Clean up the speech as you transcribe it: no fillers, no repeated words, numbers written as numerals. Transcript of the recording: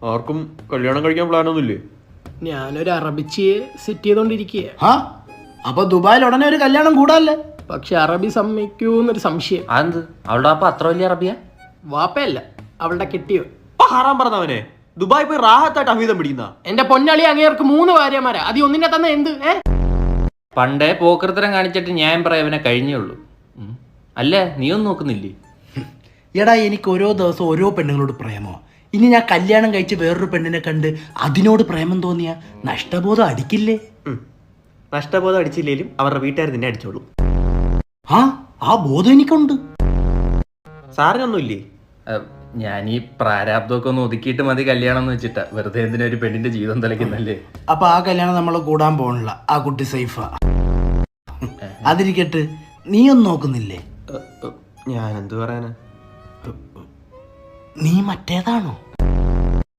ആർക്കും കല്യാണം കഴിക്കാൻ പ്ലാനൊന്നുമില്ലേ? ഞാനൊരു അറബിച്ചിയെ സെറ്റ് ചെയ്തോണ്ടിരിക്കുക. അപ്പൊ ദുബായിൽ ഉടനെ ഒരു കല്യാണം കൂടാല്ലേ? പക്ഷെ അറബി സമ്മതിക്കൂന്നൊരു സംശയം. അതെന്ത്? അവളുടെ അപ്പൊ അത്ര വലിയ അറബിയാ? വാപ്പയല്ല, അവളുടെ കെട്ടിയോ. ഹറാം പറഞ്ഞവനെ, ദുബായ് പോയി റാഹത്തായിട്ട് അമീതം പിടിക്കുന്ന എന്റെ പൊന്നളി അങ്ങേർക്ക് 3 ഭാര്യമാരാ. അത് ഒന്നിനെ തന്നെ എന്ത്? പണ്ടേ പോക്കൃത്തരം കാണിച്ചിട്ട് ഞാൻ പറയാവനെ കഴിഞ്ഞേ ഉള്ളൂ. അല്ല, നീ ഒന്നും നോക്കുന്നില്ലേ? എടാ, എനിക്ക് ഓരോ ദിവസം ഓരോ പെണ്ണുങ്ങളോട് പ്രേമോ. ഇനി ഞാൻ കല്യാണം കഴിച്ച് വേറൊരു പെണ്ണിനെ കണ്ട് അതിനോട് പ്രേമം തോന്നിയ നഷ്ടബോധം അടിക്കില്ലേ? നഷ്ടബോധം അടിച്ചില്ലേലും അവരുടെ വീട്ടുകാർ നിന്നെ അടിച്ചോളൂ. ആ ബോധം എനിക്കുണ്ട്. സാറിനൊന്നുമില്ലേ? ഞാൻ ഈ പ്രാരാബ്ദമൊക്കെ ഒന്ന് ഒതുക്കിയിട്ട് മതി കല്യാണം എന്ന് വെച്ചിട്ടാ. വെറുതെ എന്തിനാ ഒരു പെണ്ണിന്റെ ജീവിതം തലയ്ക്കുന്നല്ലേ? അപ്പൊ ആ കല്യാണം നമ്മൾ കൂടാൻ പോണില്ല. ആ കുട്ടി സേഫാ. അതിരിക്കട്ട്, നീ ഒന്നും നോക്കുന്നില്ലേ? ഞാൻ എന്ത് പറയാനാ? നീ മറ്റേതാണോ?